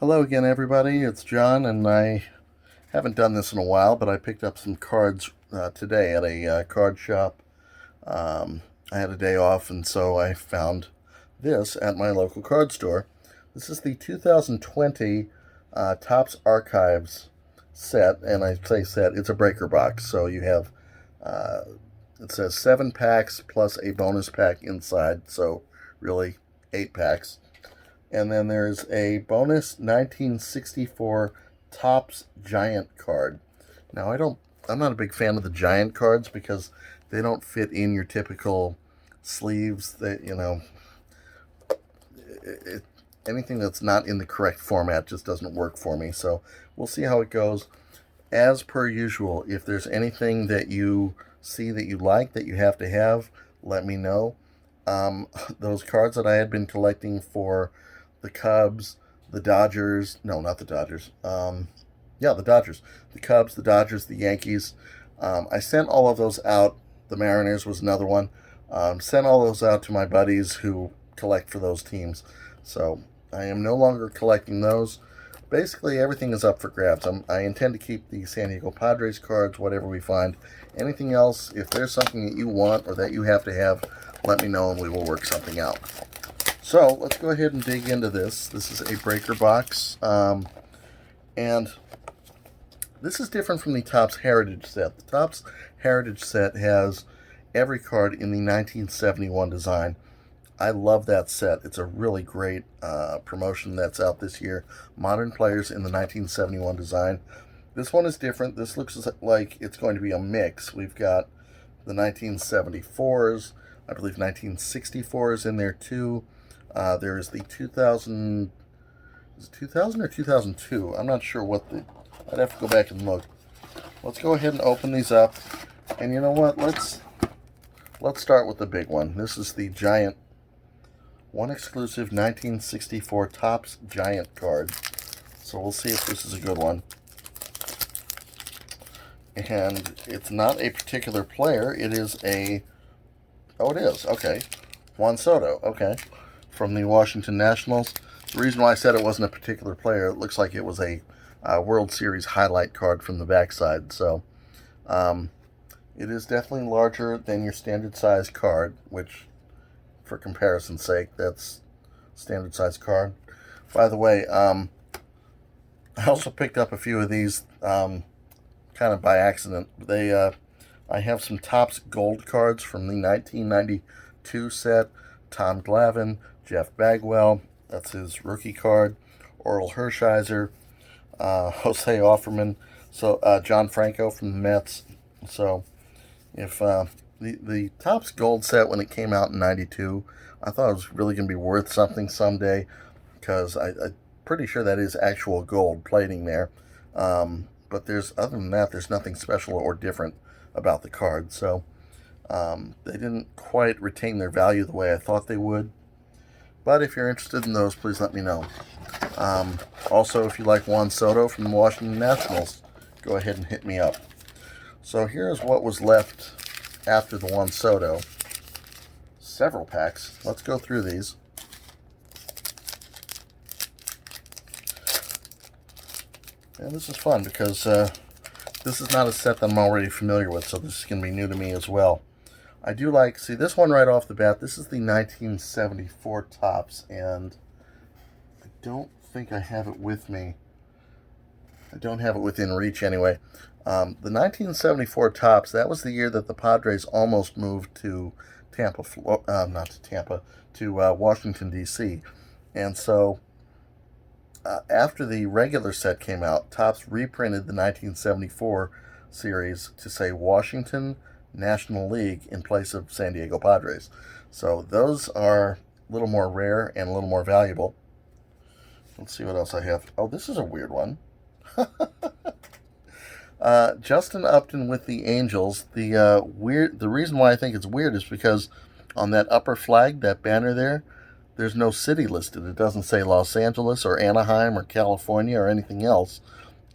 Hello again, everybody. It's John, and I haven't done this in a while, but I picked up some cards today at a card shop. I had a day off, and so I found this at my local card store. This is the 2020 Topps Archives set, and I say set, it's a breaker box. So you have, uh, it says 7 packs plus a bonus pack inside, so really 8 packs. And then there's a bonus 1964 Topps Giant card. Now I'm not a big fan of the Giant cards because they don't fit in your typical sleeves. It, anything that's not in the correct format just doesn't work for me. So we'll see how it goes. As per usual, if there's anything that you see that you like that you have to have, let me know. Those cards that I had been collecting for the Cubs, the Dodgers. No, not the Dodgers. The Dodgers. The Cubs, the Dodgers, the Yankees. I sent all of those out. The Mariners was another one. Sent all those out to my buddies who collect for those teams. So I am no longer collecting those. Basically, everything is up for grabs. I intend to keep the San Diego Padres cards, whatever we find. Anything else, if there's something that you want or that you have to have, let me know and we will work something out. So let's go ahead and dig into this. This is a breaker box, and this is different from the Topps Heritage set. The Topps Heritage set has every card in the 1971 design. I love that set. It's a really great promotion that's out this year. Modern players in the 1971 design. This one is different. This looks like it's going to be a mix. We've got the 1974s. I believe 1964 in there too. There's the 2000, is it 2000 or 2002? I'm not sure I'd have to go back and look. Let's go ahead and open these up. And you know what? Let's start with the big one. This is the Giant, one exclusive 1964 Topps Giant card. So we'll see if this is a good one. And it's not a particular player. It is oh, it is. Okay. Juan Soto. Okay. From the Washington Nationals. The reason why I said it wasn't a particular player, it looks like it was a World Series highlight card from the backside. So it is definitely larger than your standard size card, which, for comparison's sake, that's standard size card. By the way, I also picked up a few of these kind of by accident. I have some Topps Gold cards from the 1992 set. Tom Glavine, Jeff Bagwell, that's his rookie card. Orel Hershiser, Jose Offerman, so John Franco from the Mets. So if the Topps Gold set, when it came out in 92, I thought it was really going to be worth something someday, because I'm pretty sure that is actual gold plating there. But other than that, there's nothing special or different about the card. So they didn't quite retain their value the way I thought they would. But if you're interested in those, please let me know. Also, if you like Juan Soto from the Washington Nationals, go ahead and hit me up. So here's what was left after the Juan Soto. Several packs. Let's go through these. And this is fun because this is not a set that I'm already familiar with, so this is going to be new to me as well. I do see this one right off the bat. This is the 1974 Topps, and I don't think I have it with me. I don't have it within reach anyway. The 1974 Topps, that was the year that the Padres almost moved to Washington, D.C. And so after the regular set came out, Topps reprinted the 1974 series to say Washington National League in place of San Diego Padres. So those are a little more rare and a little more valuable. Let's see what else I have. Oh, this is a weird one. Justin Upton with the Angels. The reason why I think it's weird is because on that upper flag, that banner there, there's no city listed. It doesn't say Los Angeles or Anaheim or California or anything else.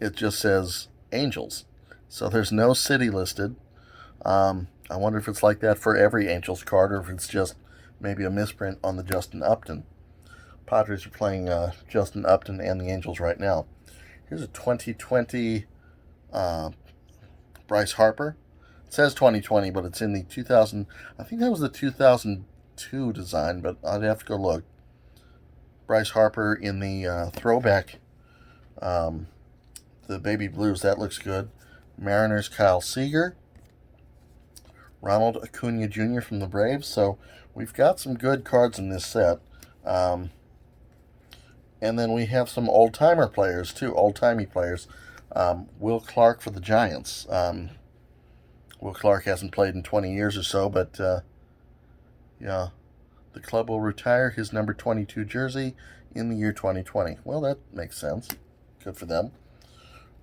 It just says Angels. So there's no city listed. I wonder if it's like that for every Angels card, or if it's just maybe a misprint on the Justin Upton. Padres are playing Justin Upton and the Angels right now. Here's a 2020 Bryce Harper. It says 2020, but it's in the 2000. I think that was the 2002 design, but I'd have to go look. Bryce Harper in the throwback, the baby blues. That looks good. Mariners Kyle Seager. Ronald Acuna Jr. from the Braves. So we've got some good cards in this set. And then we have some old-timer players, too. Old-timey players. Will Clark for the Giants. Will Clark hasn't played in 20 years or so, but, yeah. The club will retire his number 22 jersey in the year 2020. Well, that makes sense. Good for them.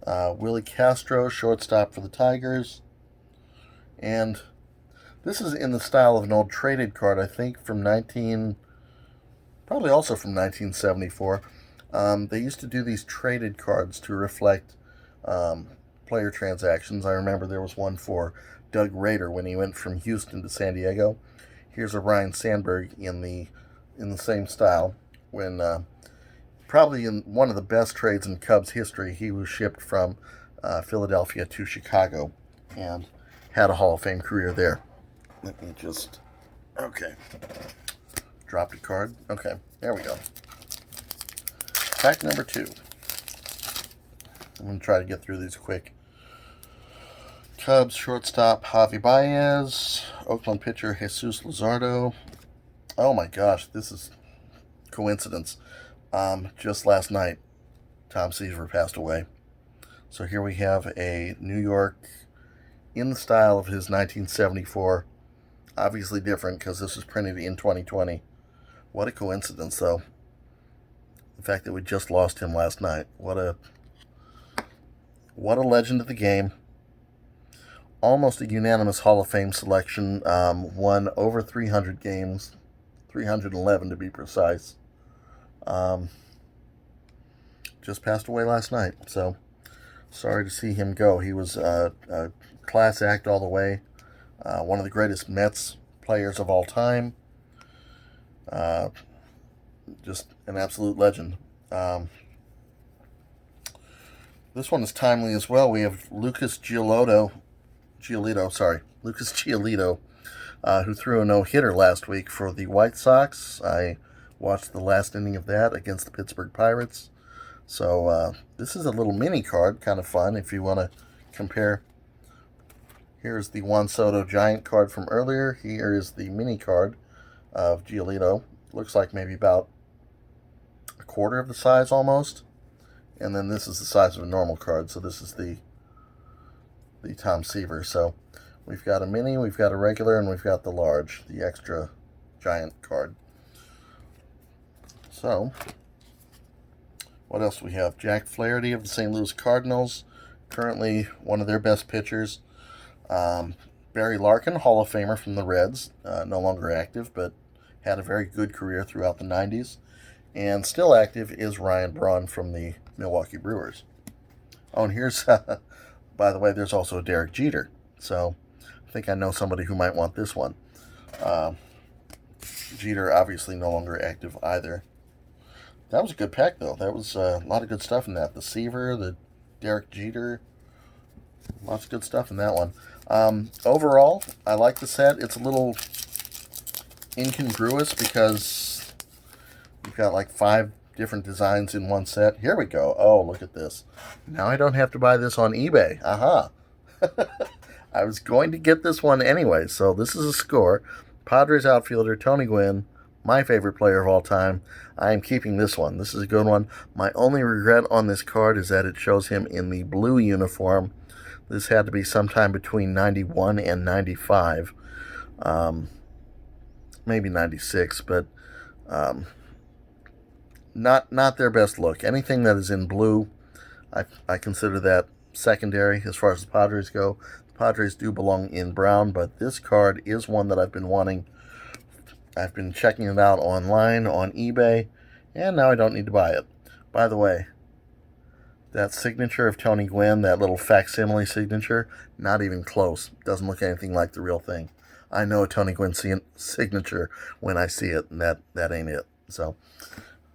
Willie Castro, shortstop for the Tigers. And this is in the style of an old traded card, I think, from probably also from 1974. They used to do these traded cards to reflect player transactions. I remember there was one for Doug Rader when he went from Houston to San Diego. Here's a Ryne Sandberg in the same style. When probably in one of the best trades in Cubs history, he was shipped from Philadelphia to Chicago and had a Hall of Fame career there. Let me just... Okay. Dropped a card. Okay, there we go. Pack number 2. I'm going to try to get through these quick. Cubs shortstop Javi Baez. Oakland pitcher Jesus Luzardo. Oh my gosh, this is coincidence. Just last night, Tom Seaver passed away. So here we have a New York in the style of his 1974. Obviously different because this was printed in 2020. What a coincidence, though. The fact that we just lost him last night. What a legend of the game. Almost a unanimous Hall of Fame selection. Won over 300 games. 311 to be precise. Just passed away last night. So, sorry to see him go. He was a class act all the way. One of the greatest Mets players of all time. Just an absolute legend. This one is timely as well. We have Lucas Giolito, who threw a no-hitter last week for the White Sox. I watched the last inning of that against the Pittsburgh Pirates. So this is a little mini card, kind of fun if you want to compare. Here's the Juan Soto Giant card from earlier. Here is the mini card of Giolito. Looks like maybe about a quarter of the size almost. And then this is the size of a normal card. So this is the Tom Seaver. So we've got a mini, we've got a regular, and we've got the large, the extra giant card. So, what else do we have? Jack Flaherty of the St. Louis Cardinals, currently one of their best pitchers. Barry Larkin, Hall of Famer from the Reds, no longer active, but had a very good career throughout the 90s. And still active is Ryan Braun from the Milwaukee Brewers. Oh, and here's, by the way, there's also a Derek Jeter. So, I think I know somebody who might want this one. Jeter obviously no longer active either. That was a good pack, though. That was a lot of good stuff in that. The Seaver, the Derek Jeter. Lots of good stuff in that one. Overall, I like the set. It's a little incongruous because you've got like 5 different designs in one set. Here we go. Oh, look at this. Now I don't have to buy this on eBay. Aha. I was going to get this one anyway, so this is a score. Padres outfielder Tony Gwynn, my favorite player of all time. I am keeping this one. This is a good one. My only regret on this card is that it shows him in the blue uniform. This had to be sometime between 91 and 95. Maybe 96, but not their best look. Anything that is in blue, I consider that secondary as far as the Padres go. The Padres do belong in brown, but this card is one that I've been wanting. I've been checking it out online, on eBay, and now I don't need to buy it. By the way, that signature of Tony Gwynn, that little facsimile signature, not even close. Doesn't look anything like the real thing. I know a Tony Gwynn signature when I see it, and that ain't it. So,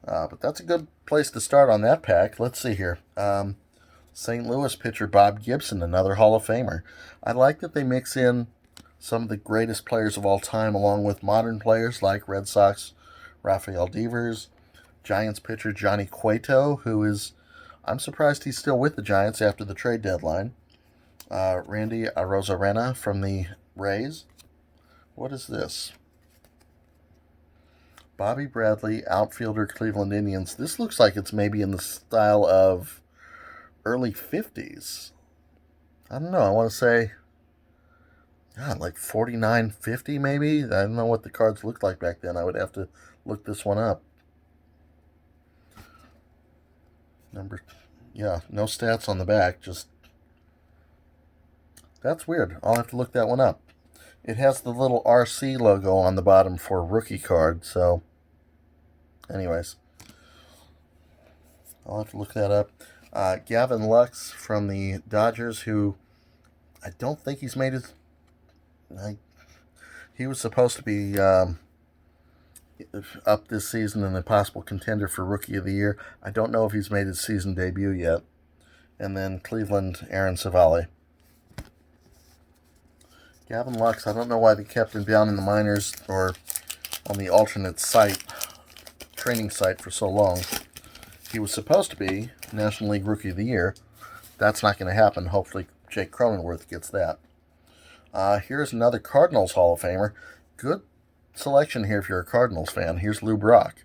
But that's a good place to start on that pack. Let's see here. St. Louis pitcher Bob Gibson, another Hall of Famer. I like that they mix in some of the greatest players of all time along with modern players like Red Sox Rafael Devers, Giants pitcher Johnny Cueto, who is, I'm surprised he's still with the Giants after the trade deadline. Randy Arozarena from the Rays. What is this? Bobby Bradley, outfielder, Cleveland Indians. This looks like it's maybe in the style of early 50s. I don't know. I want to say, God, like 49-50 maybe? I don't know what the cards looked like back then. I would have to look this one up. Yeah, no stats on the back. Just, that's weird. I'll have to look that one up. It has the little RC logo on the bottom for rookie card, so anyways, I'll have to look that up. Gavin Lux from the Dodgers, who I don't think he's made his... he was supposed to be up this season and a possible contender for Rookie of the Year. I don't know if he's made his season debut yet. And then Cleveland, Aaron Savali. Gavin Lux, I don't know why they kept him down in the minors or on the alternate site, training site for so long. He was supposed to be National League Rookie of the Year. That's not going to happen. Hopefully Jake Cronenworth gets that. Here's another Cardinals Hall of Famer. Good selection here if you're a Cardinals fan. Here's Lou Brock.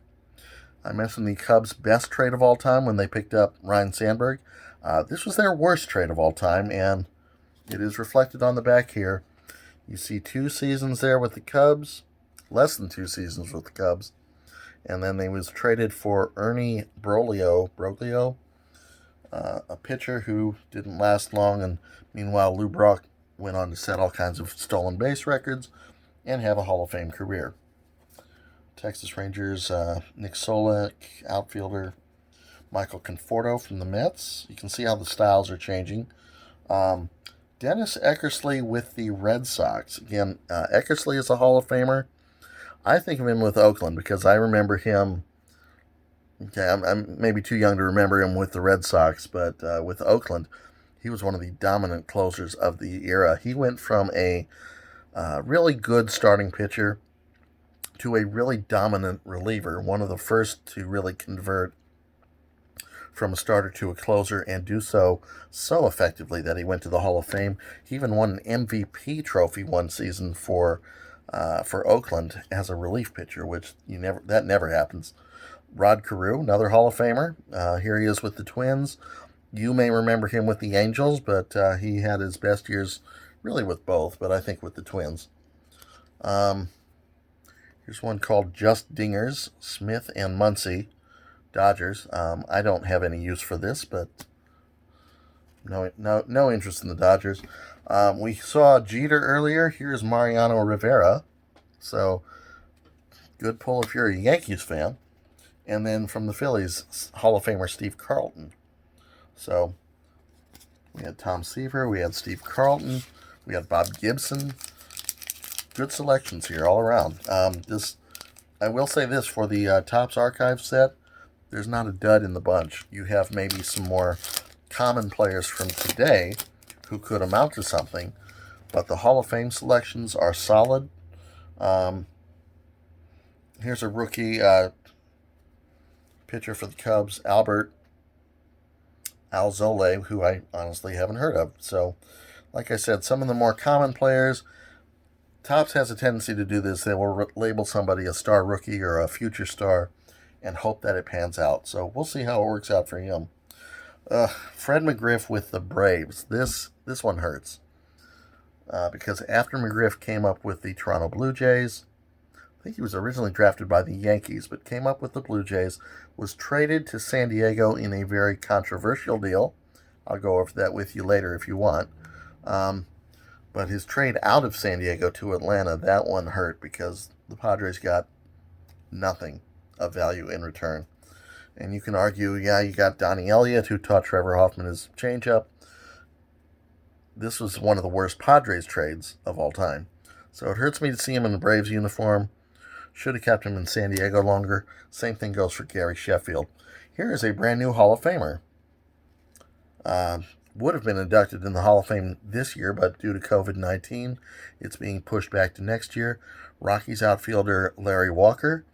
I mentioned the Cubs' best trade of all time when they picked up Ryne Sandberg. This was their worst trade of all time, and it is reflected on the back here. You see 2 seasons there with the Cubs, less than 2 seasons with the Cubs, and then they was traded for Ernie Broglio, a pitcher who didn't last long, and meanwhile Lou Brock went on to set all kinds of stolen base records and have a Hall of Fame career. Texas Rangers, Nick Solak, outfielder, Michael Conforto from the Mets. You can see how the styles are changing. Dennis Eckersley with the Red Sox. Again, Eckersley is a Hall of Famer. I think of him with Oakland because I remember him. Okay, I'm maybe too young to remember him with the Red Sox, but with Oakland, he was one of the dominant closers of the era. He went from a really good starting pitcher to a really dominant reliever, one of the first to really convert from a starter to a closer and do so effectively that he went to the Hall of Fame. He even won an MVP trophy one season for Oakland as a relief pitcher, which that never happens. Rod Carew, another Hall of Famer. Here he is with the Twins. You may remember him with the Angels, but he had his best years really with both, but I think with the Twins. Here's one called Just Dingers, Smith and Muncy, Dodgers. I don't have any use for this, but no interest in the Dodgers. We saw Jeter earlier. Here's Mariano Rivera. So, good pull if you're a Yankees fan. And then from the Phillies, Hall of Famer Steve Carlton. So, we had Tom Seaver, we had Steve Carlton, we had Bob Gibson. Good selections here all around. I will say this, for the Topps Archive set, there's not a dud in the bunch. You have maybe some more common players from today who could amount to something, but the Hall of Fame selections are solid. Here's a rookie pitcher for the Cubs, Albert Alzolay, who I honestly haven't heard of. So, like I said, some of the more common players, Topps has a tendency to do this. They will label somebody a star rookie or a future star and hope that it pans out. So we'll see how it works out for him. Fred McGriff with the Braves. This one hurts. Because after McGriff came up with the Toronto Blue Jays, I think he was originally drafted by the Yankees, but came up with the Blue Jays, was traded to San Diego in a very controversial deal. I'll go over that with you later if you want. But his trade out of San Diego to Atlanta, that one hurt because the Padres got nothing of value in return. And you can argue, yeah, you got Donnie Elliott, who taught Trevor Hoffman his changeup. This was one of the worst Padres trades of all time. So it hurts me to see him in the Braves uniform. Should have kept him in San Diego longer. Same thing goes for Gary Sheffield. Here is a brand new Hall of Famer. Would have been inducted in the Hall of Fame this year, but due to COVID-19, it's being pushed back to next year. Rockies outfielder Larry Walker.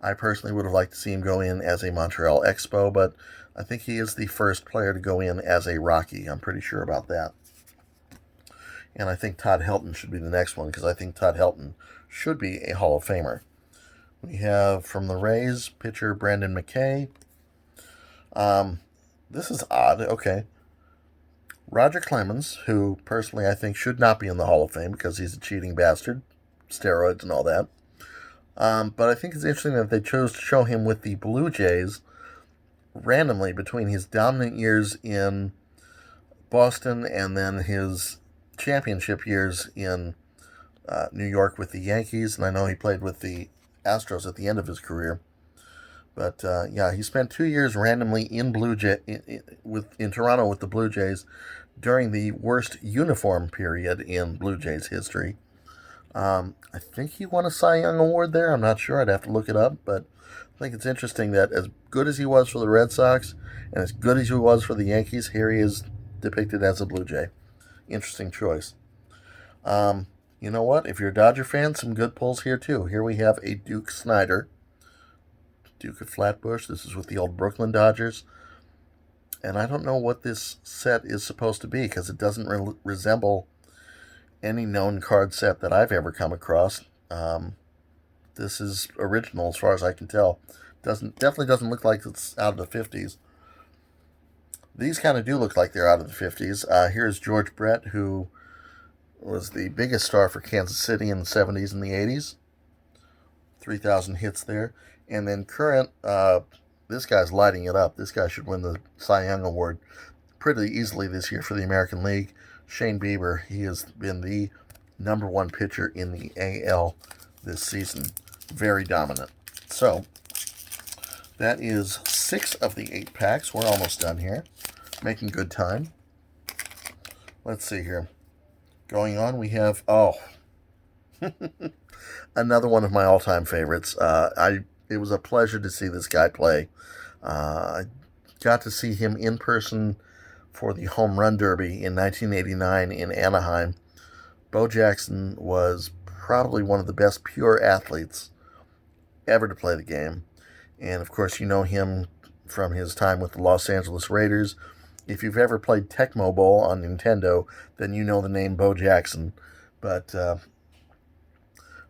I personally would have liked to see him go in as a Montreal Expo, but I think he is the first player to go in as a Rocky. I'm pretty sure about that. And I think Todd Helton should be the next one, because I think Todd Helton should be a Hall of Famer. We have from the Rays, pitcher Brendan McKay. This is odd. Okay. Roger Clemens, who personally I think should not be in the Hall of Fame because he's a cheating bastard, steroids and all that. But I think it's interesting that they chose to show him with the Blue Jays randomly between his dominant years in Boston and then his championship years in New York with the Yankees. And I know he played with the Astros at the end of his career. But yeah, he spent 2 years randomly in in Toronto with the Blue Jays during the worst uniform period in Blue Jays history. I think he won a Cy Young Award there. I'm not sure. I'd have to look it up. But I think it's interesting that as good as he was for the Red Sox and as good as he was for the Yankees, here he is depicted as a Blue Jay. Interesting choice. You know what? If you're a Dodger fan, some good pulls here too. Here we have a Duke Snider. Duke of Flatbush. This is with the old Brooklyn Dodgers. And I don't know what this set is supposed to be because it doesn't resemble any known card set that I've ever come across. This is original as far as I can tell. Definitely doesn't look like it's out of the 50s. These kind of do look like they're out of the 50s. Here's George Brett, who was the biggest star for Kansas City in the 70s and the 80s. 3,000 hits there. And then current, this guy's lighting it up. This guy should win the Cy Young Award pretty easily this year for the American League. Shane Bieber, he has been the #1 pitcher in the AL this season. Very dominant. So, that is 6 of the 8 packs. We're almost done here. Making good time. Let's see here. Going on, we have, another one of my all-time favorites. It was a pleasure to see this guy play. I got to see him in person for the Home Run Derby in 1989 in Anaheim. Bo Jackson was probably one of the best pure athletes ever to play the game. And, of course, you know him from his time with the Los Angeles Raiders. If you've ever played Tecmo Bowl on Nintendo, then you know the name Bo Jackson. But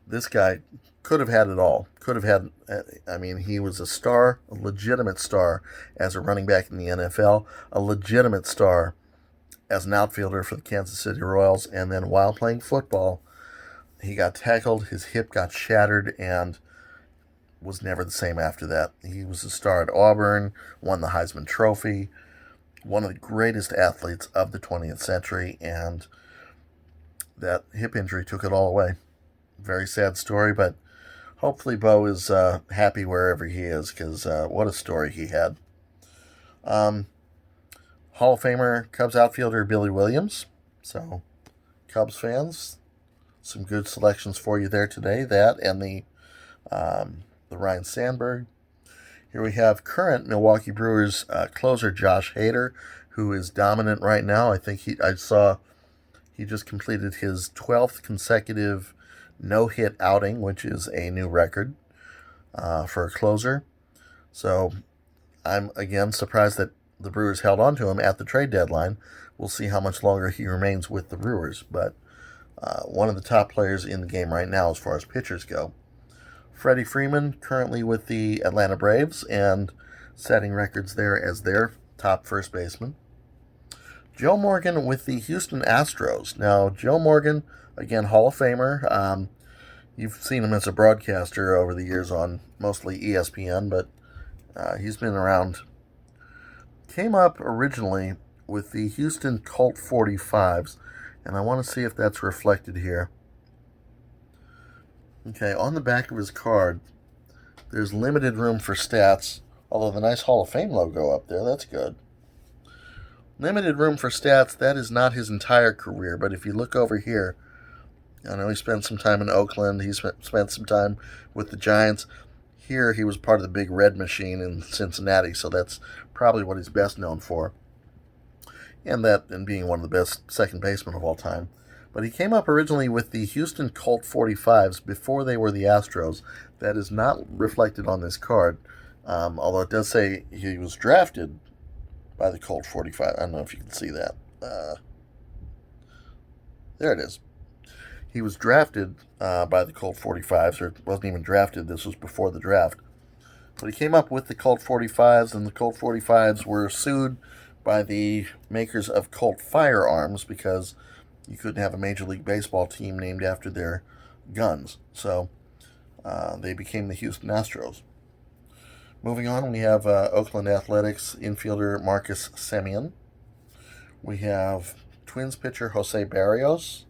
this guy could have had it all. He was a star, a legitimate star as a running back in the NFL, a legitimate star as an outfielder for the Kansas City Royals, and then while playing football, he got tackled, his hip got shattered, and was never the same after that. He was a star at Auburn, won the Heisman Trophy, one of the greatest athletes of the 20th century, and that hip injury took it all away. Very sad story, but hopefully Bo is happy wherever he is, because what a story he had. Hall of Famer Cubs outfielder Billy Williams. So, Cubs fans, some good selections for you there today. That and the Ryne Sandberg. Here we have current Milwaukee Brewers closer Josh Hader, who is dominant right now. I think I saw he just completed his 12th consecutive no-hit outing, which is a new record for a closer. So I'm, again, surprised that the Brewers held on to him at the trade deadline. We'll see how much longer he remains with the Brewers. But one of the top players in the game right now as far as pitchers go. Freddie Freeman, currently with the Atlanta Braves and setting records there as their top first baseman. Joe Morgan with the Houston Astros. Now, Joe Morgan, again, Hall of Famer. You've seen him as a broadcaster over the years on mostly ESPN, but he's been around. Came up originally with the Houston Colt 45s, and I want to see if that's reflected here. Okay, on the back of his card, there's limited room for stats, although the nice Hall of Fame logo up there, that's good. Limited room for stats, that is not his entire career, but if you look over here, I know he spent some time in Oakland. He spent some time with the Giants. Here, he was part of the big red machine in Cincinnati, so that's probably what he's best known for, and being one of the best second basemen of all time. But he came up originally with the Houston Colt 45s before they were the Astros. That is not reflected on this card, although it does say he was drafted by the Colt 45. I don't know if you can see that. There it is. He was drafted by the Colt 45s, or wasn't even drafted. This was before the draft. But he came up with the Colt 45s, and the Colt 45s were sued by the makers of Colt firearms because you couldn't have a Major League Baseball team named after their guns. So they became the Houston Astros. Moving on, we have Oakland Athletics infielder Marcus Semien. We have Twins pitcher Jose Barrios.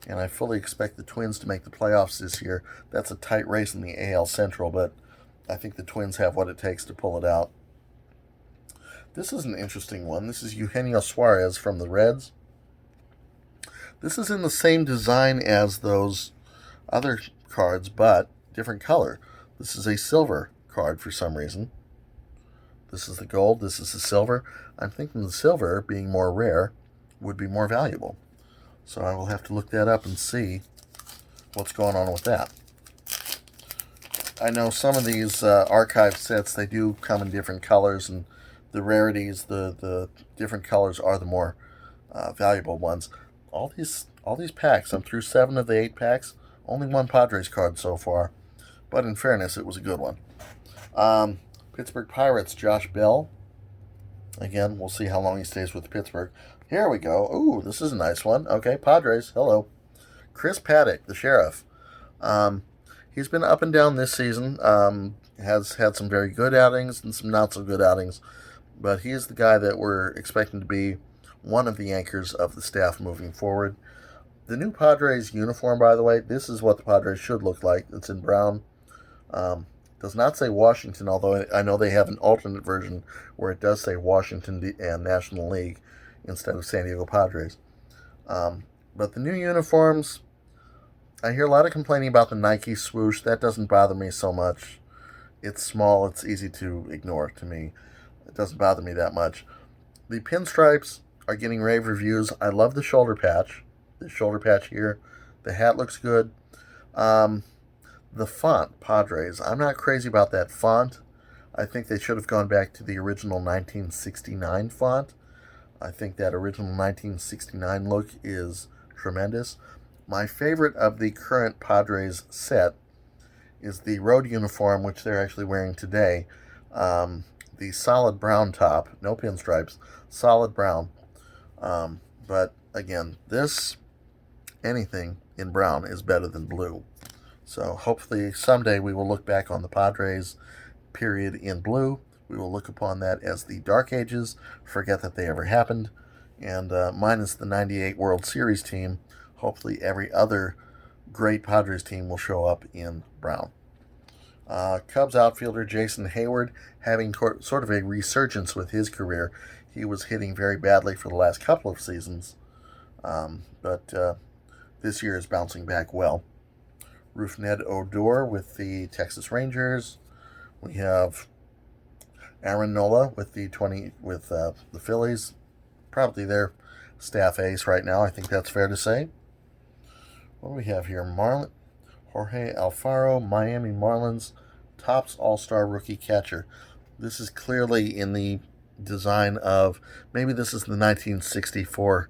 And I fully expect the Twins to make the playoffs this year. That's a tight race in the AL Central, but I think the Twins have what it takes to pull it out. This is an interesting one. This is Eugenio Suarez from the Reds. This is in the same design as those other cards, but different color. This is a silver card for some reason. This is the gold. This is the silver. I'm thinking the silver, being more rare, would be more valuable. So I will have to look that up and see what's going on with that. I know some of these archive sets, they do come in different colors, and the rarities, the different colors are the more valuable ones. All these packs, I'm through 7 of the 8 packs, only one Padres card so far. But in fairness, it was a good one. Pittsburgh Pirates, Josh Bell. Again, we'll see how long he stays with Pittsburgh. Here we go. Ooh, this is a nice one. Okay, Padres. Hello. Chris Paddock, the sheriff. He's been up and down this season. Has had some very good outings and some not so good outings. But he is the guy that we're expecting to be one of the anchors of the staff moving forward. The new Padres uniform, by the way, this is what the Padres should look like. It's in brown. Does not say Washington, although I know they have an alternate version where it does say Washington and National League instead of San Diego Padres. But the new uniforms, I hear a lot of complaining about the Nike swoosh. That doesn't bother me so much. It's small. It's easy to ignore to me. It doesn't bother me that much. The pinstripes are getting rave reviews. I love the shoulder patch. The shoulder patch here. The hat looks good. The font, Padres. I'm not crazy about that font. I think they should have gone back to the original 1969 font. I think that original 1969 look is tremendous. My favorite of the current Padres set is the road uniform, which they're actually wearing today. The solid brown top, no pinstripes, solid brown. But again, anything in brown is better than blue. So hopefully someday we will look back on the Padres period in blue. We will look upon that as the Dark Ages, forget that they ever happened, and minus the 98 World Series team, hopefully every other great Padres team will show up in brown. Cubs outfielder Jason Hayward having sort of a resurgence with his career. He was hitting very badly for the last couple of seasons, but this year is bouncing back well. Rougned Odor with the Texas Rangers. We have Aaron Nola with the Phillies, probably their staff ace right now. I think that's fair to say. What do we have here? Jorge Alfaro, Miami Marlins, Topps All-Star Rookie Catcher. This is clearly in the design of, maybe this is the 1964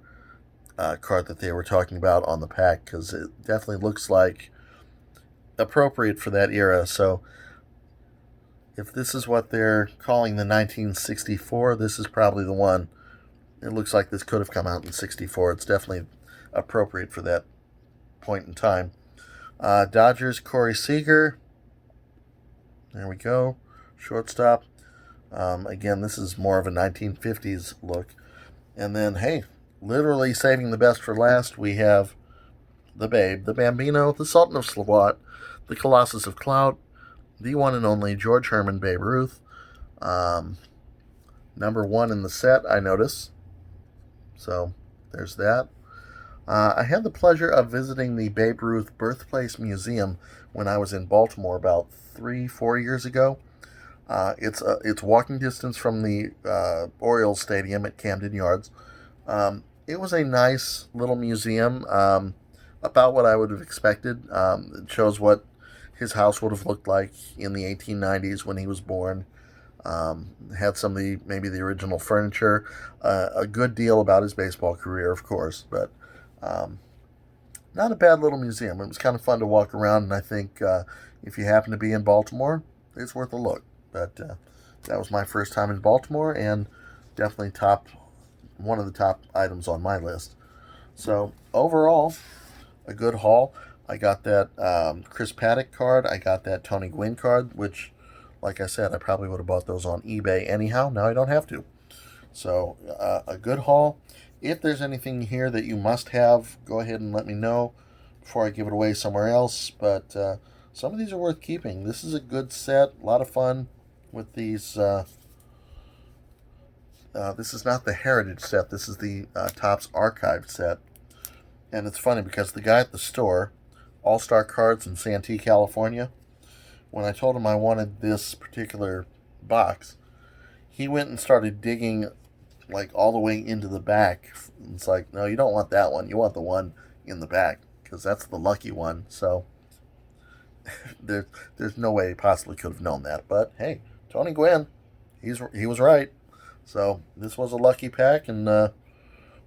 card that they were talking about on the pack, because it definitely looks like appropriate for that era. So if this is what they're calling the 1964, this is probably the one. It looks like this could have come out in 64. It's definitely appropriate for that point in time. Dodgers, Corey Seager. There we go. Shortstop. Again, this is more of a 1950s look. And then, hey, literally saving the best for last, we have the Babe, the Bambino, the Sultan of Swat, the Colossus of Clout, the one and only George Herman Babe Ruth. Number 1 in the set, I notice. So, there's that. I had the pleasure of visiting the Babe Ruth Birthplace Museum when I was in Baltimore about 3, 4 years ago. It's walking distance from the Orioles Stadium at Camden Yards. It was a nice little museum, about what I would have expected. It shows what his house would have looked like in the 1890s when he was born. Had some of the maybe the original furniture, a good deal about his baseball career, of course, but um, not a bad little museum. It was kind of fun to walk around, and I think if you happen to be in Baltimore, it's worth a look. But that was my first time in Baltimore, and definitely one of the top items on my list. So overall, a good haul. I got that Chris Paddock card. I got that Tony Gwynn card, which, like I said, I probably would have bought those on eBay anyhow. Now I don't have to. So a good haul. If there's anything here that you must have, go ahead and let me know before I give it away somewhere else. But some of these are worth keeping. This is a good set. A lot of fun with these. This is not the Heritage set. This is the Topps Archive set. And it's funny because the guy at the store, All Star Cards in Santee, California, when I told him I wanted this particular box, he went and started digging like all the way into the back. It's like, no, you don't want that one. You want the one in the back because that's the lucky one. So there's no way he possibly could have known that. But hey, Tony Gwynn, he was right. So this was a lucky pack, and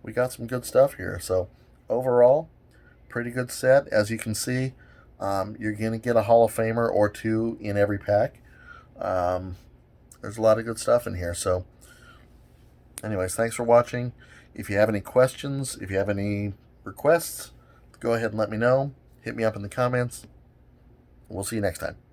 we got some good stuff here. So overall, pretty good set. As you can see, you're going to get a Hall of Famer or two in every pack. Um, there's a lot of good stuff in here. So anyways, thanks for watching. If you have any questions, if you have any requests, go ahead and let me know. Hit me up in the comments. We'll see you next time.